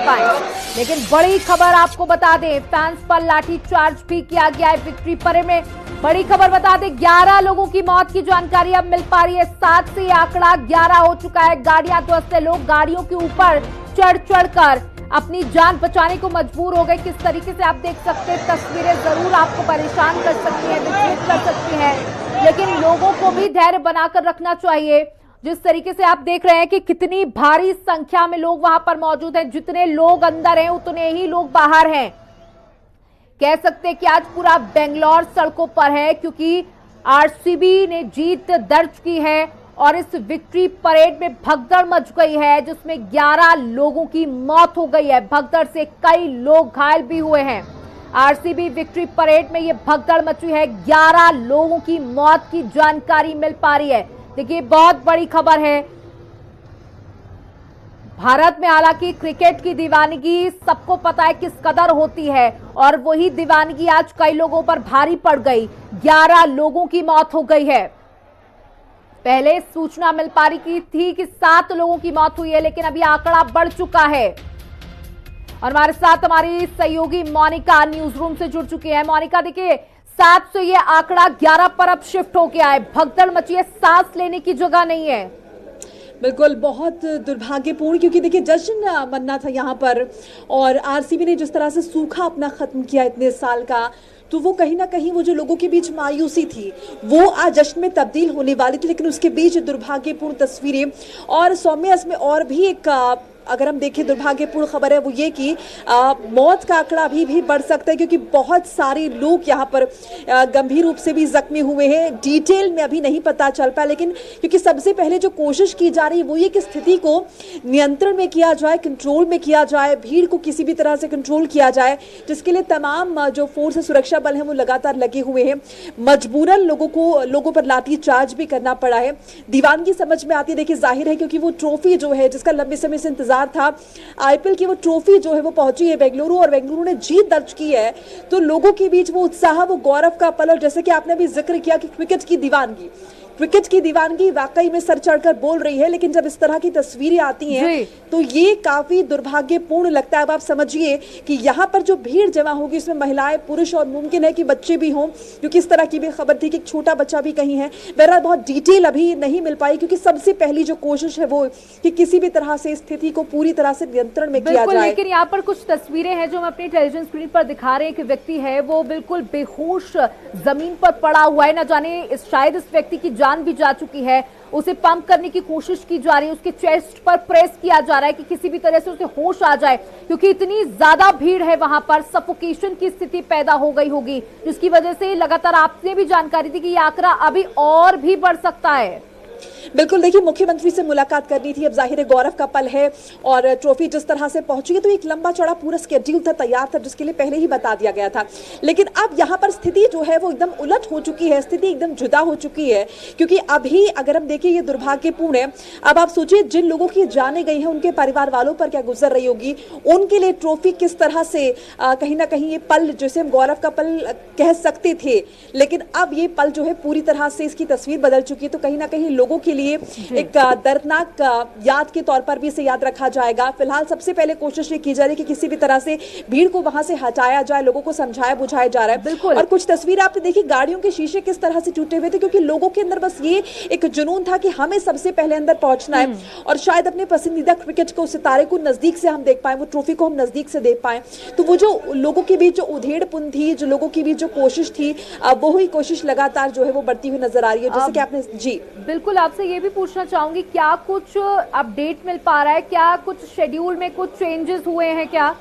पाए। लेकिन बड़ी खबर आपको बता दें, फैंस पर लाठीचार्ज भी किया गया है विक्ट्री परेड में। बड़ी खबर बता दें, 11 लोगों की मौत की जानकारी अब मिल पा रही है। 7 से आंकड़ा 11 हो चुका है। गाड़ियां ध्वस्त है, लोग गाड़ियों के ऊपर चढ़कर अपनी जान बचाने को मजबूर हो गए। किस तरीके से आप देख सकते हैं, तस्वीरें जरूर आपको परेशान कर सकती हैं, विचलित कर सकती हैं, लेकिन लोगों को भी धैर्य बनाकर रखना चाहिए। जिस तरीके से आप देख रहे हैं कि कितनी भारी संख्या में लोग वहां पर मौजूद हैं, जितने लोग अंदर हैं उतने ही लोग बाहर हैं। कह सकते हैं कि आज पूरा बेंगलोर सड़कों पर है, क्योंकि आरसीबी ने जीत दर्ज की है और इस विक्ट्री परेड में भगदड़ मच गई है, जिसमें 11 लोगों की मौत हो गई है। भगदड़ से कई लोग घायल भी हुए हैं। आरसीबी विक्ट्री परेड में ये भगदड़ मची है, 11 लोगों की मौत की जानकारी मिल पा रही है। देखिए, बहुत बड़ी खबर है। भारत में हालांकि क्रिकेट की दीवानगी सबको पता है किस कदर होती है, और वही दीवानगी आज कई लोगों पर भारी पड़ गई। 11 लोगों की मौत हो गई है। पहले सूचना मिल पा रही थी कि 7 लोगों की मौत हुई है, लेकिन अभी आंकड़ा बढ़ चुका है। और हमारे साथ हमारी सहयोगी मोनिका न्यूज रूम से जुड़ चुकी है। मोनिका, देखिए, 7 से ये आंकड़ा 11 पर अब शिफ्ट हो गया है। भगदड़ मची है, सांस लेने की जगह नहीं है। बिल्कुल, बहुत दुर्भाग्यपूर्ण, क्योंकि देखिए जश्न मनना था यहाँ पर, और आरसीबी ने जिस तरह से सूखा अपना खत्म किया इतने साल का, तो वो कहीं ना कहीं वो जो लोगों के बीच मायूसी थी वो आज जश्न में तब्दील होने वाली थी। लेकिन उसके बीच दुर्भाग्यपूर्ण तस्वीरें। और सौम्या, इसमें और भी एक अगर हम देखें दुर्भाग्यपूर्ण खबर है, वो ये कि मौत का आंकड़ा अभी भी बढ़ सकता है, क्योंकि बहुत सारे लोग यहाँ पर गंभीर रूप से भी जख्मी हुए हैं। डिटेल में अभी नहीं पता चल पाया, लेकिन क्योंकि सबसे पहले जो कोशिश की जा रही है वो ये कि स्थिति को नियंत्रण में किया जाए, कंट्रोल में किया जाए, भीड़ को किसी भी तरह से कंट्रोल किया जाए, जिसके लिए तमाम जो फोर्स सुरक्षा बल हैं वो लगातार लगे हुए हैं। मजबूरन लोगों पर लाठी चार्ज भी करना पड़ा है। दीवानगी समझ में आती है, देखिए जाहिर है, क्योंकि वो ट्रॉफी जो है जिसका लंबे समय से इंतजार था, आईपीएल की वो ट्रॉफी जो है वो पहुंची है बेंगलुरु, और बेंगलुरु ने जीत दर्ज की है। तो लोगों के बीच वो उत्साह, वो गौरव का पल, और जैसे कि आपने भी जिक्र किया कि क्रिकेट की दीवानगी वाकई में सर चढ़कर बोल रही है। लेकिन जब इस तरह की तस्वीरें आती हैं तो ये काफी दुर्भाग्यपूर्ण लगता है। अब आप समझिए कि यहाँ पर जो भीड़ जमा होगी उसमें महिलाएं, पुरुष और मुमकिन है कि बच्चे भी हों, क्योंकि इस तरह की भी खबर थी कि एक छोटा बच्चा भी कहीं है। बहरहाल बहुत डिटेल अभी नहीं मिल पाई, क्योंकि सबसे पहली जो कोशिश है वो कि किसी भी तरह से स्थिति को पूरी तरह से नियंत्रण में किया जाए। लेकिन यहाँ पर कुछ तस्वीरें हैं जो हम अपनी टेलीविजन स्क्रीन पर दिखा रहे हैं कि व्यक्ति है वो बिल्कुल बेहोश जमीन पर पड़ा हुआ है। न जाने शायद इस व्यक्ति की जान भी जा चुकी है। उसे पंप करने की कोशिश की जा रही है, उसके चेस्ट पर प्रेस किया जा रहा है कि किसी भी तरह से उसे होश आ जाए, क्योंकि इतनी ज्यादा भीड़ है वहां पर, सफोकेशन की स्थिति पैदा हो गई होगी, जिसकी वजह से लगातार आपने भी जानकारी दी कि ये आंकड़ा अभी और भी बढ़ सकता है। बिल्कुल, देखिए, मुख्यमंत्री से मुलाकात करनी थी। अब जाहिर है गौरव का पल है, और ट्रॉफी जिस तरह से पहुंची है तो एक लंबा चौड़ा पूरा स्केड्यूल था, तैयार था, जिसके लिए पहले ही बता दिया गया था। लेकिन अब यहाँ पर स्थिति जो है वो एकदम उलट हो चुकी है, स्थिति एकदम जुदा हो चुकी है, क्योंकि अभी अगर हम देखें ये दुर्भाग्यपूर्ण है। अब आप सोचिए, जिन लोगों की जाने गई है उनके परिवार वालों पर क्या गुजर रही होगी, उनके लिए ट्रॉफी किस तरह से कहीं ना कहीं ये पल, जैसे हम गौरव का पल कह सकते थे, लेकिन अब ये पल जो है पूरी तरह से इसकी तस्वीर बदल चुकी है। तो कहीं ना कहीं लोगों के लिए एक दर्दनाक याद के तौर पर भी इसे याद रखा जाएगा। फिलहाल सबसे पहले कोशिश ये की जा रही है कि किसी भी तरह से भीड़ को वहां से हटाया जाए, लोगों को समझाया बुझाया जा रहा है। बिल्कुल। और कुछ तस्वीर आपने देखी, गाड़ियों के शीशे किस तरह से टूटे हुए थे, क्योंकि लोगों के अंदर बस ये एक जुनून था कि हमें सबसे पहले अंदर पहुंचना है, और शायद अपने पसंदीदा क्रिकेट को, सितारे को नजदीक से हम देख पाए, वो ट्रॉफी को हम नजदीक से देख पाए। तो वो जो लोगों के बीच जो उधेड़पुन थी, जो लोगों के बीच जो कोशिश थी, वही कोशिश लगातार जो है वो बढ़ती हुई नजर आ रही है। जैसे कि आपने जी बिल्कुल, आपसे ये भी पूछना चाहूंगी, क्या कुछ अपडेट मिल पा रहा है, क्या कुछ शेड्यूल में कुछ चेंजेस हुए हैं क्या?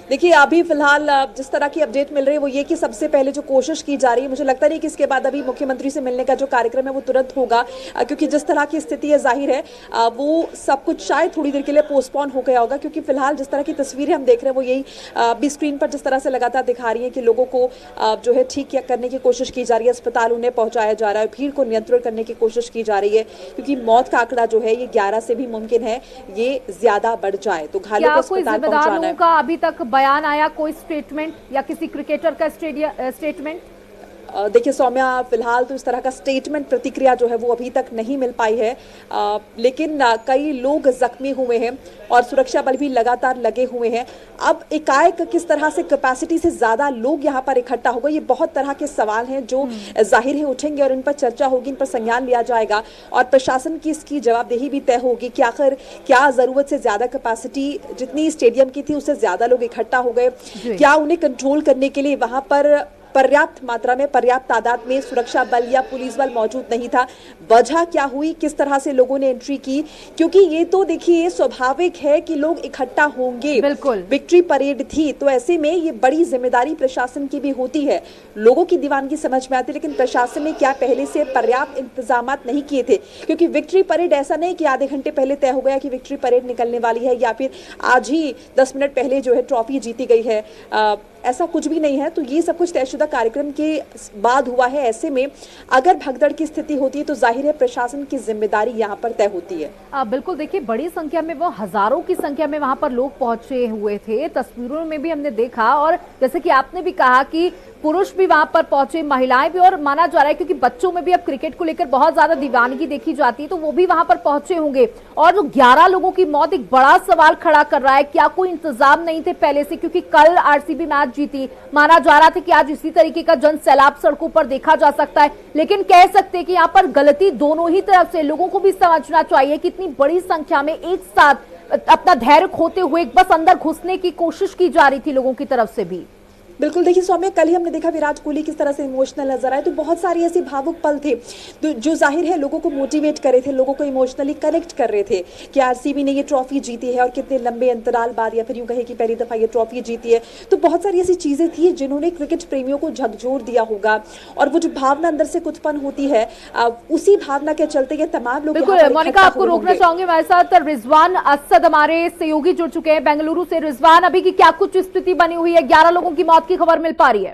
देखिए, अभी फिलहाल जिस तरह की अपडेट मिल रही है वो ये कि सबसे पहले जो कोशिश की जा रही है, मुझे लगता नहीं कि इसके बाद अभी मुख्यमंत्री से मिलने का जो कार्यक्रम है वो तुरंत होगा, क्योंकि जिस तरह की स्थिति है जाहिर है वो सब कुछ शायद थोड़ी देर के लिए पोस्टपोन हो गया होगा। क्योंकि फिलहाल जिस तरह की तस्वीरें हम देख रहे हैं वो यही भी स्क्रीन पर जिस तरह से लगातार दिखा रही है कि लोगों को जो है ठीक करने की कोशिश की जा रही है, अस्पताल उन्हें पहुंचाया जा रहा है, भीड़ को नियंत्रण करने की कोशिश की जा रही है, क्योंकि मौत का आंकड़ा जो है ये 11 से भी मुमकिन है ये ज्यादा बढ़ जाए। तो घायलों को अस्पताल पहुंचाना है। अभी तक बयान आया, कोई स्टेटमेंट या किसी क्रिकेटर का स्टेटमेंट? देखिए सौम्या, फिलहाल तो इस तरह का स्टेटमेंट, प्रतिक्रिया जो है वो अभी तक नहीं मिल पाई है, लेकिन कई लोग जख्मी हुए हैं और सुरक्षा बल भी लगातार लगे हुए हैं। अब एकाएक किस तरह से कैपेसिटी से ज्यादा लोग यहाँ पर इकट्ठा हो गए, ये बहुत तरह के सवाल हैं जो जाहिर है उठेंगे और इन पर चर्चा होगी, इन पर संज्ञान लिया जाएगा और प्रशासन की इसकी जवाबदेही भी तय होगी कि आखिर क्या जरूरत से ज्यादा कैपेसिटी, जितनी स्टेडियम की थी उससे ज्यादा लोग इकट्ठा हो गए, क्या उन्हें कंट्रोल करने के लिए वहां पर पर्याप्त मात्रा में, पर्याप्त तादाद में सुरक्षा बल या पुलिस बल मौजूद नहीं था, वजह क्या हुई, किस तरह से लोगों ने एंट्री की, क्योंकि ये तो देखिए स्वाभाविक है कि लोग इकट्ठा होंगे, बिल्कुल विक्ट्री परेड थी, तो ऐसे में ये बड़ी जिम्मेदारी प्रशासन की भी होती है। लोगों की दीवानगी समझ में आती, लेकिन प्रशासन ने क्या पहले से पर्याप्त इंतजाम नहीं किए थे? क्योंकि विक्ट्री परेड ऐसा नहीं कि आधे घंटे पहले तय हो गया कि विक्ट्री परेड निकलने वाली है या फिर आज ही 10 मिनट पहले जो है ट्रॉफी जीती गई है, ऐसा कुछ भी नहीं है। तो ये सब कुछ तयशुदा कार्यक्रम के बाद हुआ है। ऐसे में अगर भगदड़ की स्थिति होती है तो जाहिर है प्रशासन की जिम्मेदारी यहाँ पर तय होती है। बिल्कुल, देखिए बड़ी संख्या में, वो हजारों की संख्या में वहां पर लोग पहुंचे हुए थे, तस्वीरों में भी हमने देखा, और जैसे कि आपने भी कहा कि पुरुष भी वहां पर पहुंचे, महिलाएं भी, और माना जा रहा है क्योंकि बच्चों में भी अब क्रिकेट को लेकर बहुत ज्यादा दीवानगी देखी जाती है तो वो भी वहां पर पहुंचे होंगे। और जो 11 लोगों की मौत एक बड़ा सवाल खड़ा कर रहा है, क्या कोई इंतजाम नहीं थे पहले से? क्योंकि कल आरसीबी मैच जीती, माना जा रहा था कि आज इसी तरीके का जन सैलाब सड़कों पर देखा जा सकता है, लेकिन कह सकते हैं कि यहाँ पर गलती दोनों ही तरफ से। लोगों को भी समझना चाहिए कि इतनी बड़ी संख्या में एक साथ अपना धैर्य खोते हुए बस अंदर घुसने की कोशिश की जा रही थी लोगों की तरफ से भी। बिल्कुल, देखिए सौम्य, कल ही हमने देखा विराट कोहली किस तरह से इमोशनल नजर आए, तो बहुत सारे ऐसे भावुक पल थे तो जो जाहिर है लोगों को मोटिवेट कर रहे थे, लोगों को इमोशनली कनेक्ट कर रहे थे कि आरसीबी ने ये ट्रॉफी जीती है और कितने लंबे अंतराल बाद, या फिर यूं कहे कि पहली दफा ये ट्रॉफी जीती है। तो बहुत सारी ऐसी चीजें थी जिन्होंने क्रिकेट प्रेमियों को झकझोर दिया होगा, और वो जो भावना अंदर से उत्पन्न होती है, उसी भावना के चलते ये तमाम लोग। बिल्कुल मोनिका, आपको रोकना चाहूंगी, हमारे साथ रिजवान असद हमारे सहयोगी जुड़ चुके हैं बेंगलुरु से। रिजवान, अभी की क्या कुछ स्थिति बनी हुई है? 11 लोगों की मौत की खबर मिल पा रही है?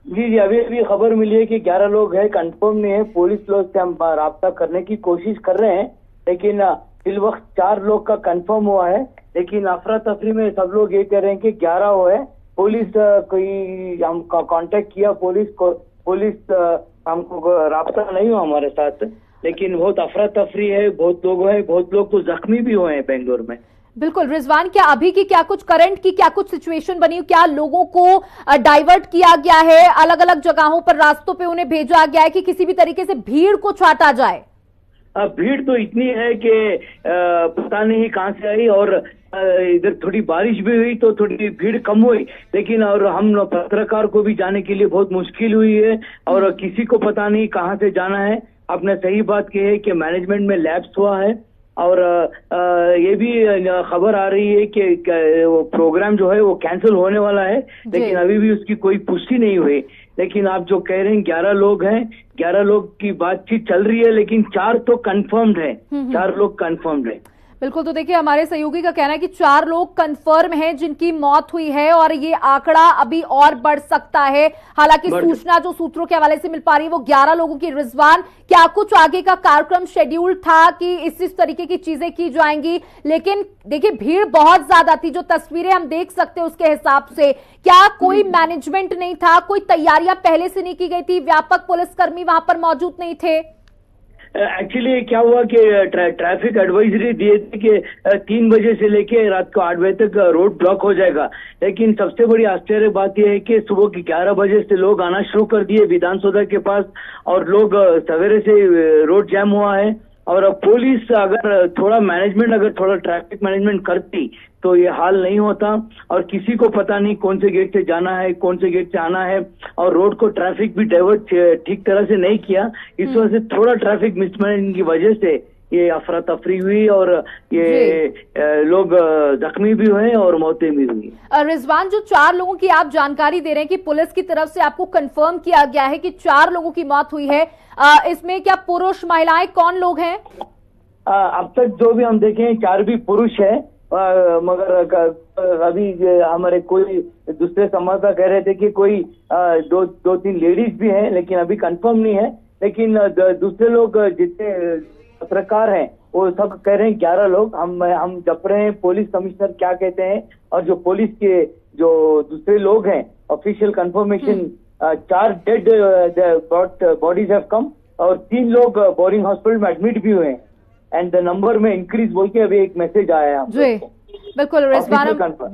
जी, अभी खबर मिली है कि 11 लोग हैं, कंफर्म नहीं है। पुलिस लोग से हम राब्ता करने की कोशिश कर रहे हैं, लेकिन इस वक्त 4 लोग का कंफर्म हुआ है। लेकिन अफरा तफरी में सब लोग ये कह रहे हैं कि 11 हुए हैं। पुलिस कोई हम कांटेक्ट किया पुलिस को, पुलिस हमको राब्ता नहीं हुआ हमारे साथ, लेकिन बहुत अफरा तफरी है, बहुत लोग हैं, बहुत लोग तो जख्मी भी हुए हैं बेंगलोर में। बिल्कुल रिजवान, क्या अभी की क्या कुछ करंट की क्या कुछ सिचुएशन बनी, क्या लोगों को डाइवर्ट किया गया है, अलग अलग जगहों पर रास्तों पे उन्हें भेजा गया है कि किसी भी तरीके से भीड़ को छाटा जाए? भीड़ तो इतनी है कि पता नहीं कहां से आई, और इधर थोड़ी बारिश भी हुई तो थोड़ी भीड़ कम हुई, लेकिन और हम पत्रकार को भी जाने के लिए बहुत मुश्किल हुई है और किसी को पता नहीं कहां से जाना है। आपने सही बात की है कि मैनेजमेंट में लैप्स हुआ है, और ये भी खबर आ रही है कि वो प्रोग्राम जो है वो कैंसिल होने वाला है, लेकिन अभी भी उसकी कोई पुष्टि नहीं हुई। लेकिन आप जो कह रहे हैं 11 लोग हैं, 11 लोग की बातचीत चल रही है, लेकिन 4 तो कंफर्म्ड है, 4 लोग कंफर्म्ड है। बिल्कुल, तो देखिए हमारे सहयोगी का कहना है कि 4 लोग कंफर्म हैं जिनकी मौत हुई है, और ये आंकड़ा अभी और बढ़ सकता है। हालांकि सूचना जो सूत्रों के हवाले से मिल पा रही है वो 11 लोगों की। रिजवान, क्या कुछ आगे का कार्यक्रम शेड्यूल था कि इस तरीके की चीजें की जाएंगी? लेकिन देखिए भीड़ बहुत ज्यादा थी, जो तस्वीरें हम देख सकते हैं उसके हिसाब से। क्या कोई मैनेजमेंट नहीं था, कोई तैयारियां पहले से नहीं की गई थी, व्यापक पुलिसकर्मी वहां पर मौजूद नहीं थे? एक्चुअली क्या हुआ कि ट्रैफिक एडवाइजरी दिए थे कि 3 बजे से लेके रात को 8 बजे तक रोड ब्लॉक हो जाएगा, लेकिन सबसे बड़ी आश्चर्य बात यह है कि सुबह के 11 बजे से लोग आना शुरू कर दिए विधानसौधा के पास, और लोग सवेरे से रोड जैम हुआ है। और पुलिस अगर थोड़ा मैनेजमेंट, अगर थोड़ा ट्रैफिक मैनेजमेंट करती तो ये हाल नहीं होता, और किसी को पता नहीं कौन से गेट से जाना है, कौन से गेट से आना है, और रोड को ट्रैफिक भी डाइवर्ट ठीक तरह से नहीं किया। इस वजह से थोड़ा ट्रैफिक मिसमैनेजमेंट की वजह से ये अफरा तफरी हुई, और ये लोग जख्मी भी हुए और मौतें भी हुई। रिजवान, जो 4 लोगों की आप जानकारी दे रहे हैं कि पुलिस की तरफ से आपको कंफर्म किया गया है कि 4 लोगों की मौत हुई है, इसमें क्या पुरुष महिलाएं कौन लोग हैं? अब तक जो भी हम देखें 4 भी पुरुष है, मगर अभी हमारे कोई दूसरे संवाददाता कह रहे थे कि कोई 2-3 लेडीज भी हैं, लेकिन अभी कंफर्म नहीं है। लेकिन दूसरे लोग जितने पत्रकार हैं वो सब कह रहे हैं 11 लोग। हम जप रहे हैं पुलिस कमिश्नर क्या कहते हैं, और जो पुलिस के जो दूसरे लोग हैं official confirmation 4 dead bodies have come और 3 लोग बोरिंग हॉस्पिटल में एडमिट भी हुए हैं एंड द नंबर में इंक्रीज बोल के अभी एक मैसेज आया है हम लोग को। बिल्कुल रिजवाना, बिल्कुल